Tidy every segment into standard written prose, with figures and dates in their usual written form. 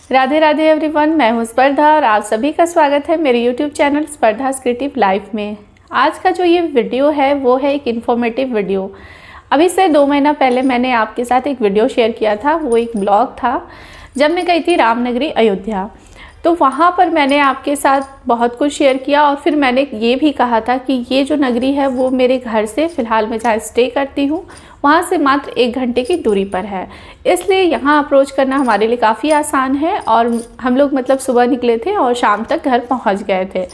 Radhe Radhe everyone, मैं हूं स्पर्धा और आप सभी का स्वागत है मेरे यूट्यूब चैनल स्पर्धा क्रिएटिव लाइफ में। आज का जो ये वीडियो है वो है एक इन्फॉर्मेटिव वीडियो। अभी से 2 महीना पहले मैंने आपके साथ एक वीडियो शेयर किया था, वो एक ब्लॉग था जब मैं गई थी रामनगरी अयोध्या। तो वहाँ पर मैंने आपके साथ बहुत कुछ शेयर किया और फिर मैंने ये भी कहा था कि ये जो नगरी है वो मेरे घर से फ़िलहाल मैं जहाँ स्टे करती हूँ वहाँ से मात्र 1 घंटे की दूरी पर है, इसलिए यहाँ अप्रोच करना हमारे लिए काफ़ी आसान है। और हम लोग सुबह निकले थे और शाम तक घर पहुँच गए थे।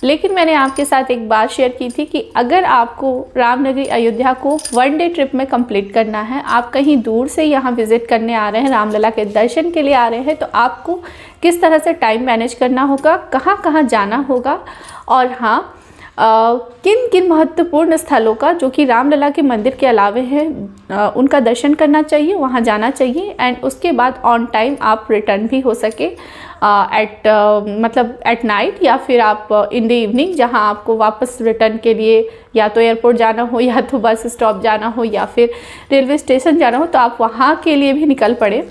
लेकिन मैंने आपके साथ एक बात शेयर की थी कि अगर आपको रामनगरी अयोध्या को 1 डे ट्रिप में कंप्लीट करना है, आप कहीं दूर से यहाँ विज़िट करने आ रहे हैं, रामलला के दर्शन के लिए आ रहे हैं, तो आपको किस तरह से टाइम मैनेज करना होगा, कहाँ कहाँ जाना होगा और हाँ किन किन महत्वपूर्ण स्थलों का जो कि रामलला के मंदिर के अलावे हैं उनका दर्शन करना चाहिए, वहाँ जाना चाहिए। एंड उसके बाद ऑन टाइम आप रिटर्न भी हो सके एट नाइट या फिर आप इन द इवनिंग, जहाँ आपको वापस रिटर्न के लिए या तो एयरपोर्ट जाना हो या तो बस स्टॉप जाना हो या फिर रेलवे स्टेशन जाना हो, तो आप वहाँ के लिए भी निकल पड़े।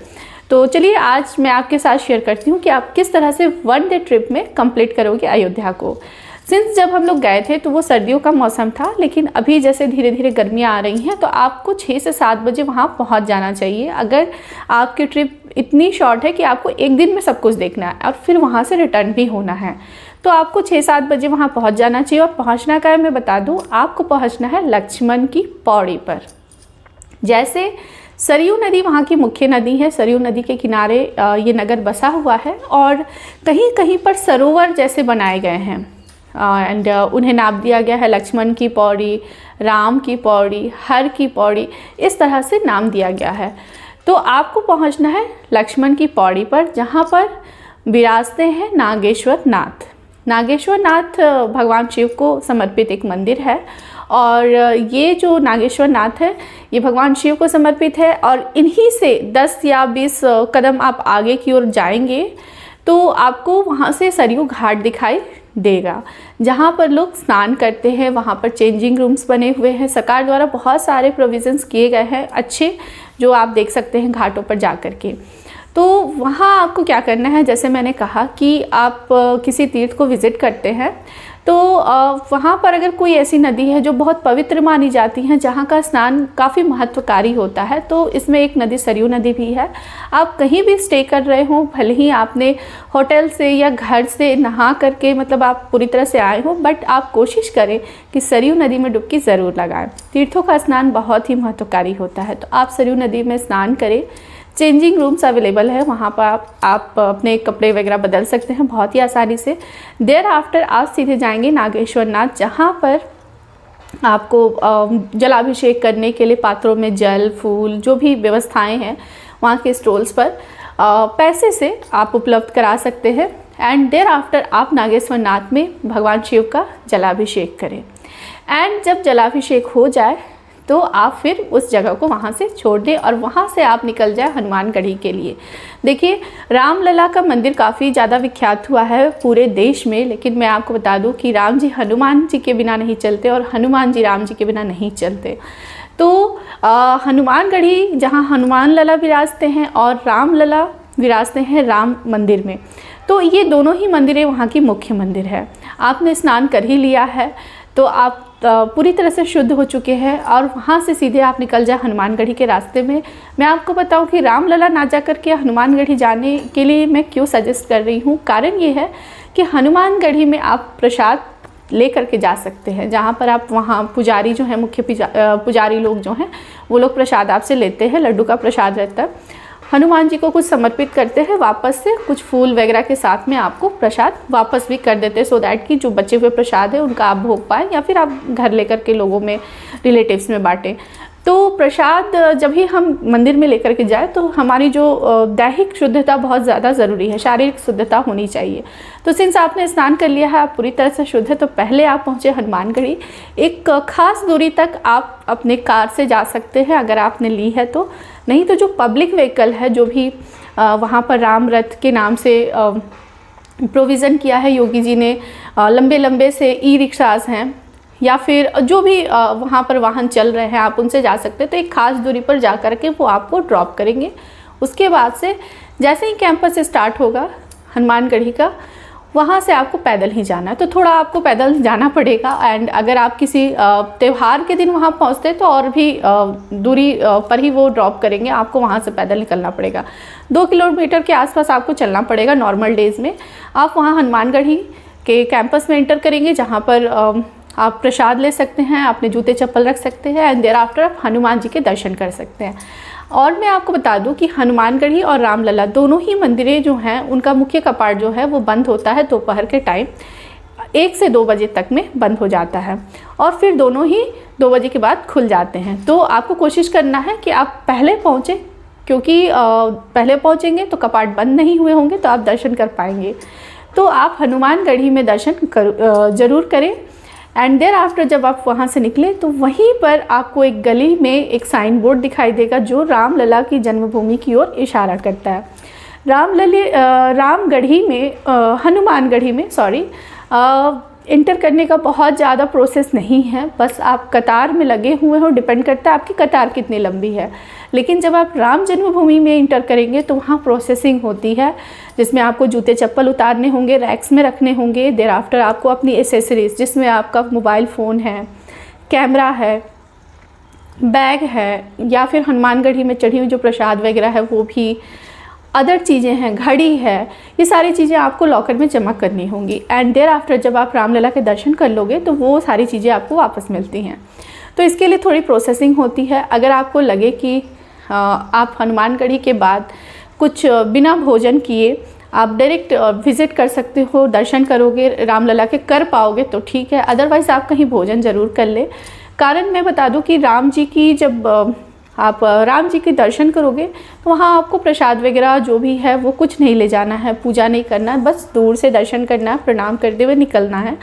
तो चलिए आज मैं आपके साथ शेयर करती हूँ कि आप किस तरह से 1 डे ट्रिप में कंप्लीट करोगे अयोध्या को। सिंस जब हम लोग गए थे तो वो सर्दियों का मौसम था, लेकिन अभी जैसे धीरे धीरे गर्मियाँ आ रही हैं तो आपको 6 से 7 बजे वहाँ पहुँच जाना चाहिए। अगर आपकी ट्रिप इतनी शॉर्ट है कि आपको 1 दिन में सब कुछ देखना है और फिर वहाँ से रिटर्न भी होना है, तो आपको 6-7 बजे वहाँ पहुँच जाना चाहिए। और पहुँचना का है मैं बता दूँ, आपको पहुँचना है लक्ष्मण की पौड़ी पर। जैसे सरयू नदी वहाँ की मुख्य नदी है, सरयू नदी के किनारे ये नगर बसा हुआ है और कहीं कहीं पर सरोवर जैसे बनाए गए हैं एंड उन्हें नाम दिया गया है लक्ष्मण की पौड़ी, राम की पौड़ी, हर की पौड़ी, इस तरह से नाम दिया गया है। तो आपको पहुंचना है लक्ष्मण की पौड़ी पर, जहां पर विराजते हैं नागेश्वर नाथ। नागेश्वर नाथ भगवान शिव को समर्पित एक मंदिर है और ये जो नागेश्वर नाथ है ये भगवान शिव को समर्पित है। और इन्हीं से 10 या 20 कदम आप आगे की ओर जाएंगे तो आपको वहाँ से सरयू घाट दिखाई देगा, जहाँ पर लोग स्नान करते हैं। वहाँ पर चेंजिंग रूम्स बने हुए हैं, सरकार द्वारा बहुत सारे प्रोविज़न्स किए गए हैं अच्छे, जो आप देख सकते हैं घाटों पर जा कर के। तो वहाँ आपको क्या करना है, जैसे मैंने कहा कि आप किसी तीर्थ को विज़िट करते हैं तो वहाँ पर अगर कोई ऐसी नदी है जो बहुत पवित्र मानी जाती है, जहाँ का स्नान काफ़ी महत्वकारी होता है, तो इसमें एक नदी सरयू नदी भी है। आप कहीं भी स्टे कर रहे हो, भले ही आपने होटल से या घर से नहा करके आप पूरी तरह से आए हो, बट आप कोशिश करें कि सरयू नदी में डुबकी ज़रूर लगाएं। तीर्थों का स्नान बहुत ही महत्वकारी होता है, तो आप सरयू नदी में स्नान करें। चेंजिंग रूम्स अवेलेबल है, वहाँ पर आप अपने कपड़े वगैरह बदल सकते हैं बहुत ही आसानी से। देयर आफ्टर आप सीधे जाएंगे नागेश्वर नाथ, जहाँ पर आपको जलाभिषेक करने के लिए पात्रों में जल, फूल, जो भी व्यवस्थाएं हैं वहाँ के स्टॉल्स पर पैसे से आप उपलब्ध करा सकते हैं। एंड देयर आफ्टर आप नागेश्वर नाथ में भगवान शिव का जलाभिषेक करें। एंड जब जलाभिषेक हो जाए तो आप फिर उस जगह को वहाँ से छोड़ दें और वहाँ से आप निकल जाए हनुमानगढ़ी के लिए। देखिए, रामलला का मंदिर काफ़ी ज़्यादा विख्यात हुआ है पूरे देश में, लेकिन मैं आपको बता दूं कि राम जी हनुमान जी के बिना नहीं चलते और हनुमान जी राम जी के बिना नहीं चलते। तो हनुमानगढ़ी, जहाँ हनुमान लला विराजते हैं और रामलला विराजते हैं राम मंदिर में, तो ये दोनों ही मंदिरें वहाँ की मुख्य मंदिर है। आपने स्नान कर ही लिया है तो आप पूरी तरह से शुद्ध हो चुके हैं और वहाँ से सीधे आप निकल जाए हनुमानगढ़ी के रास्ते में। मैं आपको बताऊं कि रामलला ना जा कर के हनुमानगढ़ी जाने के लिए मैं क्यों सजेस्ट कर रही हूँ। कारण ये है कि हनुमानगढ़ी में आप प्रसाद ले करके जा सकते हैं, जहाँ पर आप वहाँ पुजारी जो है, मुख्य पुजारी लोग जो हैं, वो लोग प्रसाद आपसे लेते हैं, लड्डू का प्रसाद रहता है। हनुमान जी को कुछ समर्पित करते हैं, वापस से कुछ फूल वगैरह के साथ में आपको प्रसाद वापस भी कर देते हैं, सो दैट कि जो बचे हुए प्रसाद है उनका आप भोग पाएँ या फिर आप घर लेकर के लोगों में, रिलेटिव्स में बांटें। तो प्रसाद जब भी हम मंदिर में लेकर के जाए तो हमारी जो दैहिक शुद्धता बहुत ज़्यादा ज़रूरी है, शारीरिक शुद्धता होनी चाहिए। तो सिंस आपने स्नान कर लिया है, आप पूरी तरह से शुद्ध है, तो पहले आप पहुँचे हनुमानगढ़ी। एक खास दूरी तक आप अपने कार से जा सकते हैं अगर आपने ली है तो, नहीं तो जो पब्लिक व्हीकल है, जो भी वहाँ पर राम रथ के नाम से प्रोविज़न किया है योगी जी ने, लंबे लंबे से ई रिक्शाज हैं या फिर जो भी वहाँ पर वाहन चल रहे हैं, आप उनसे जा सकते हैं। तो एक ख़ास दूरी पर जा कर के वो आपको ड्रॉप करेंगे। उसके बाद से जैसे ही कैंपस स्टार्ट होगा हनुमानगढ़ी का, वहाँ से आपको पैदल ही जाना है, तो थोड़ा आपको पैदल जाना पड़ेगा। एंड अगर आप किसी त्यौहार के दिन वहाँ पहुँचते तो और भी दूरी पर ही वो ड्रॉप करेंगे, आपको वहाँ से पैदल निकलना पड़ेगा। 2 किलोमीटर के आसपास आपको चलना पड़ेगा नॉर्मल डेज़ में। आप वहाँ हनुमानगढ़ी के कैंपस में एंटर करेंगे, जहाँ पर आप प्रसाद ले सकते हैं, अपने जूते चप्पल रख सकते हैं, एंड देयर आफ्टर आप हनुमान जी के दर्शन कर सकते हैं। और मैं आपको बता दूं कि हनुमानगढ़ी और रामलला दोनों ही मंदिरें जो हैं उनका मुख्य कपाट जो है वो बंद होता है दोपहर के टाइम 1 से 2 बजे तक में बंद हो जाता है, और फिर दोनों ही 2 बजे के बाद खुल जाते हैं। तो आपको कोशिश करना है कि आप पहले पहुँचें, क्योंकि पहले पहुँचेंगे तो कपाट बंद नहीं हुए होंगे तो आप दर्शन कर पाएंगे। तो आप हनुमानगढ़ी में दर्शन ज़रूर करें। एंड देयर आफ्टर जब आप वहाँ से निकले तो वहीं पर आपको एक गली में एक साइन बोर्ड दिखाई देगा जो रामलला की जन्मभूमि की ओर इशारा करता है। हनुमानगढ़ी में इंटर करने का बहुत ज़्यादा प्रोसेस नहीं है, बस आप कतार में लगे हुए हो, डिपेंड करता है आपकी कतार कितनी लंबी है। लेकिन जब आप राम जन्मभूमि में इंटर करेंगे तो वहाँ प्रोसेसिंग होती है, जिसमें आपको जूते चप्पल उतारने होंगे, रैक्स में रखने होंगे। देयर आफ्टर आपको अपनी एसेसरीज, जिसमें आपका मोबाइल फ़ोन है, कैमरा है, बैग है, या फिर हनुमानगढ़ी में चढ़ी हुई जो प्रसाद वगैरह है वो भी, अदर चीज़ें हैं, घड़ी है, ये सारी चीज़ें आपको लॉकर में जमा करनी होंगी। एंड देयर आफ्टर जब आप रामलला के दर्शन कर लोगे तो वो सारी चीज़ें आपको वापस मिलती हैं। तो इसके लिए थोड़ी प्रोसेसिंग होती है। अगर आपको लगे कि आप हनुमानगढ़ी के बाद कुछ बिना भोजन किए आप डायरेक्ट विज़िट कर सकते हो, दर्शन करोगे, रामलला के कर पाओगे तो ठीक है, अदरवाइज़ आप कहीं भोजन ज़रूर कर ले। कारण मैं बता दूं कि राम जी की जब आप राम जी के दर्शन करोगे तो वहाँ आपको प्रसाद वगैरह जो भी है वो कुछ नहीं ले जाना है, पूजा नहीं करना है, बस दूर से दर्शन करना है, प्रणाम करते हुए निकलना है।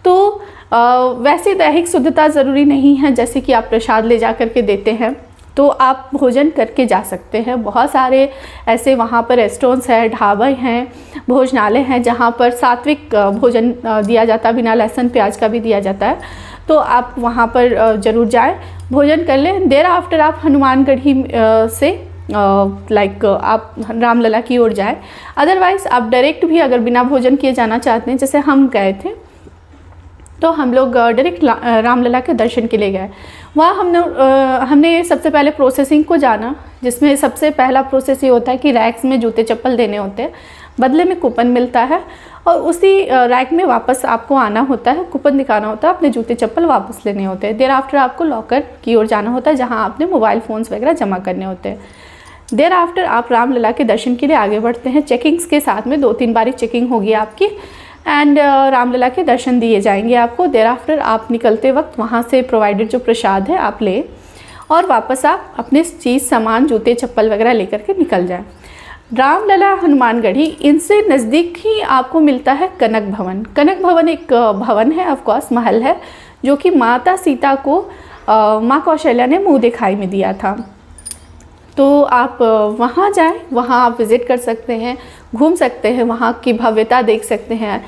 तो वैसे दैहिक शुद्धता ज़रूरी नहीं है, जैसे कि आप प्रसाद ले जा कर के देते हैं तो आप भोजन करके जा सकते हैं। बहुत सारे ऐसे वहाँ पर रेस्टोरेंट्स हैं, ढाबे हैं, भोजनालय हैं जहाँ पर सात्विक भोजन दिया जाता है, बिना लहसुन प्याज का भी दिया जाता है। तो आप वहाँ पर ज़रूर जाएं, भोजन कर लें। देयर आफ्टर आप हनुमानगढ़ी से आप रामलला की ओर जाएं। अदरवाइज़ आप डायरेक्ट भी अगर बिना भोजन किए जाना चाहते हैं, जैसे हम गए थे तो हम लोग डायरेक्ट रामलला के दर्शन के लिए गए। वहाँ हमने सबसे पहले प्रोसेसिंग को जाना, जिसमें सबसे पहला प्रोसेस ये होता है कि रैक्स में जूते चप्पल देने होते हैं, बदले में कूपन मिलता है, और उसी रैक में वापस आपको आना होता है, कूपन दिखाना होता है, अपने जूते चप्पल वापस लेने होते हैं। देयर आफ्टर आपको लॉकर की ओर जाना होता है, जहाँ आपने मोबाइल फ़ोन्स वगैरह जमा करने होते हैं। देयर आफ्टर आप रामलला के दर्शन के लिए आगे बढ़ते हैं। चेकिंग्स के साथ में 2-3 बारी चेकिंग होगी आपकी, एंड रामलला के दर्शन दिए जाएंगे आपको। देयर आफ्टर आप निकलते वक्त वहाँ से प्रोवाइडेड जो प्रसाद है आप ले, और वापस आप अपने चीज़ सामान, जूते चप्पल वगैरह लेकर के निकल जाएं। रामलला हनुमानगढ़ी, इनसे नज़दीक ही आपको मिलता है कनक भवन। कनक भवन एक भवन है, ऑफकोर्स महल है, जो कि माता सीता को माँ कौशल्या ने मुँह दिखाई में दिया था। तो आप वहाँ जाएं, वहाँ आप विज़िट कर सकते हैं, घूम सकते हैं, वहाँ की भव्यता देख सकते हैं,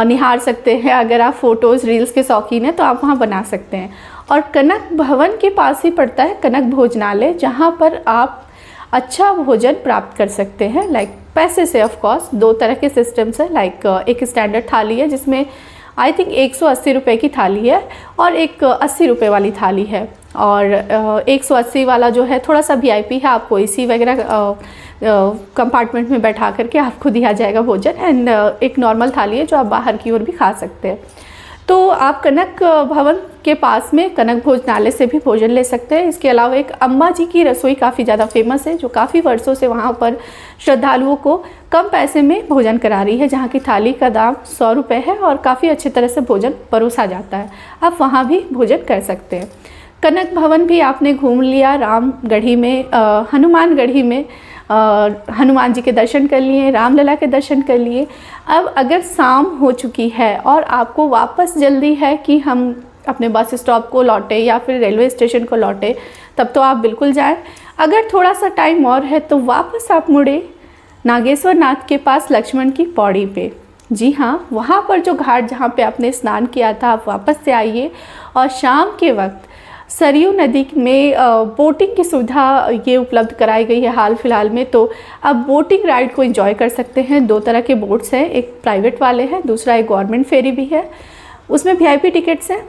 निहार सकते हैं। अगर आप फ़ोटोज़ रील्स के शौकीन हैं तो आप वहाँ बना सकते हैं। और कनक भवन के पास ही पड़ता है कनक भोजनालय, जहाँ पर आप अच्छा भोजन प्राप्त कर सकते हैं, पैसे से। ऑफ कोर्स 2 तरह के सिस्टम्स हैं, एक स्टैंडर्ड थाली है जिसमें आई थिंक 180 रुपये की थाली है, और एक 80 रुपये वाली थाली है। और 180 वाला जो है थोड़ा सा VIP है, आपको AC वगैरह कंपार्टमेंट में बैठा करके आपको दिया जाएगा भोजन। एंड एक नॉर्मल थाली है जो आप बाहर की ओर भी खा सकते हैं। तो आप कनक भवन के पास में कनक भोजनालय से भी भोजन ले सकते हैं। इसके अलावा एक अम्मा जी की रसोई काफ़ी ज़्यादा फेमस है, जो काफ़ी वर्षों से वहाँ पर श्रद्धालुओं को कम पैसे में भोजन करा रही है, जहाँ की थाली का दाम 100 रुपये है और काफ़ी अच्छी तरह से भोजन परोसा जाता है। आप वहाँ भी भोजन कर सकते हैं। कनक भवन भी आपने घूम लिया, रामगढ़ी में हनुमानगढ़ी में हनुमान जी के दर्शन कर लिए, रामलला के दर्शन कर लिए। अब अगर शाम हो चुकी है और आपको वापस जल्दी है कि हम अपने बस स्टॉप को लौटे या फिर रेलवे स्टेशन को लौटे, तब तो आप बिल्कुल जाएं। अगर थोड़ा सा टाइम और है तो वापस आप मुड़े नागेश्वर नाथ के पास लक्ष्मण की पौड़ी पे। जी हाँ, वहाँ पर जो घाट जहाँ पे आपने स्नान किया था, आप वापस से आइए और शाम के वक्त सरयू नदी में बोटिंग की सुविधा ये उपलब्ध कराई गई है हाल फिलहाल में। तो आप बोटिंग राइड को एंजॉय कर सकते हैं। 2 तरह के बोट्स हैं, एक प्राइवेट वाले हैं, दूसरा एक गवर्नमेंट फेरी भी है, उसमें VIP टिकट्स हैं।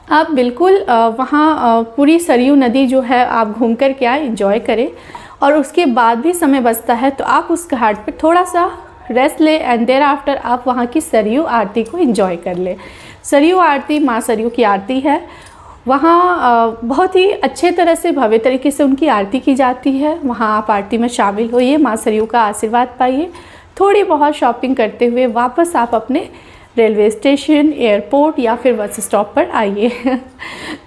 आप बिल्कुल वहाँ पूरी सरयू नदी जो है आप घूम कर के आए, एंजॉय करें, और उसके बाद भी समय बचता है तो आप उस घाट पर थोड़ा सा रेस्ट ले एंड देयर आफ्टर आप वहाँ की सरयू आरती को एंजॉय कर ले। सरयू आरती माँ सरयू की आरती है, वहाँ बहुत ही अच्छे तरह से भव्य तरीके से उनकी आरती की जाती है। वहाँ आप आरती में शामिल होइए, माँ सरयू का आशीर्वाद पाइए, थोड़ी बहुत शॉपिंग करते हुए वापस आप अपने रेलवे स्टेशन, एयरपोर्ट या फिर बस स्टॉप पर आइए।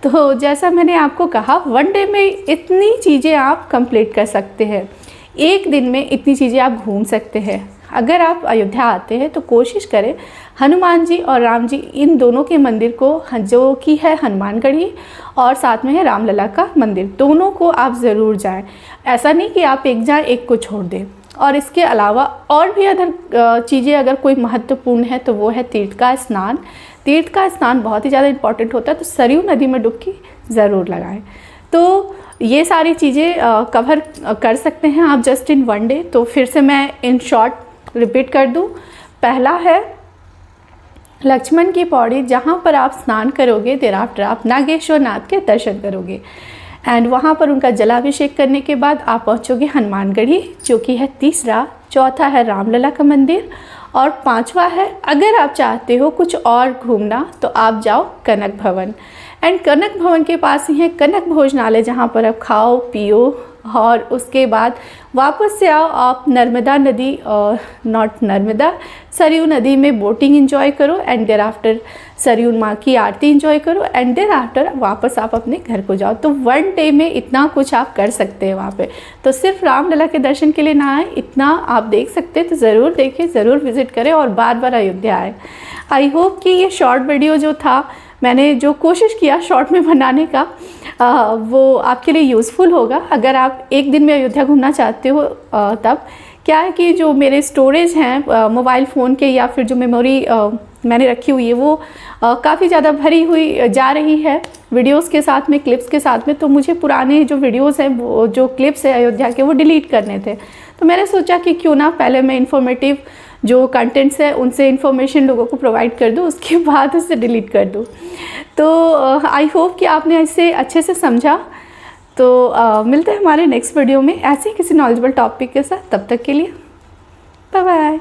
तो जैसा मैंने आपको कहा, 1 डे में इतनी चीज़ें आप कंप्लीट कर सकते हैं, एक दिन में इतनी चीज़ें आप घूम सकते हैं। अगर आप अयोध्या आते हैं तो कोशिश करें हनुमान जी और राम जी इन दोनों के मंदिर को, जो कि है हनुमानगढ़ी और साथ में है रामलला का मंदिर, दोनों को आप ज़रूर जाएं। ऐसा नहीं कि आप एक जाएं एक को छोड़ दें। और इसके अलावा और भी अदर चीज़ें अगर कोई महत्वपूर्ण है तो वो है तीर्थ का स्नान। तीर्थ का स्नान बहुत ही ज़्यादा इम्पॉर्टेंट होता है, तो सरयू नदी में डुबकी ज़रूर लगाएं। तो ये सारी चीज़ें कवर कर सकते हैं आप जस्ट इन 1 डे। तो फिर से मैं इन शॉर्ट रिपीट कर दूं। पहला है लक्ष्मण की पौड़ी, जहाँ पर आप स्नान करोगे, देर आफ्टर आप नागेश्वर नाथ के दर्शन करोगे एंड वहाँ पर उनका जलाभिषेक करने के बाद आप पहुँचोगे हनुमानगढ़ी, जो कि है तीसरा। चौथा है रामलला का मंदिर, और 5वां है, अगर आप चाहते हो कुछ और घूमना तो आप जाओ कनक भवन। एंड कनक भवन के पास ही है कनक भोजनालय, जहाँ पर आप खाओ पियो और उसके बाद वापस से आओ आप नर्मदा नदी, नॉट नर्मदा, सरयू नदी में बोटिंग एंजॉय करो एंड देयर आफ्टर सरयू माँ की आरती एंजॉय करो एंड देयर आफ्टर वापस आप अपने घर को जाओ। तो 1 डे में इतना कुछ आप कर सकते हैं वहाँ पे। तो सिर्फ रामलला के दर्शन के लिए ना आए, इतना आप देख सकते हैं, तो ज़रूर देखें, ज़रूर विज़िट करें और बार बार अयोध्या आए। आई होप कि ये शॉर्ट वीडियो जो था, मैंने जो कोशिश किया शॉर्ट में बनाने का, वो आपके लिए यूज़फुल होगा। अगर आप एक दिन में अयोध्या घूमना चाहते हो तब क्या है कि जो मेरे स्टोरेज हैं मोबाइल फ़ोन के या फिर जो मेमोरी मैंने रखी हुई है वो काफ़ी ज़्यादा भरी हुई जा रही है वीडियोस के साथ में, क्लिप्स के साथ में। तो मुझे पुराने जो वीडियोस हैं, वो जो क्लिप्स हैं अयोध्या के, वो डिलीट करने थे। तो मैंने सोचा कि क्यों ना पहले मैं इन्फॉर्मेटिव जो कंटेंट्स है उनसे इन्फॉर्मेशन लोगों को प्रोवाइड कर दूँ, उसके बाद उसे डिलीट कर दूँ। तो आई होप कि आपने इसे अच्छे से समझा। तो मिलते हैं हमारे नेक्स्ट वीडियो में ऐसे ही किसी नॉलेजेबल टॉपिक के साथ। तब तक के लिए बाय बाय।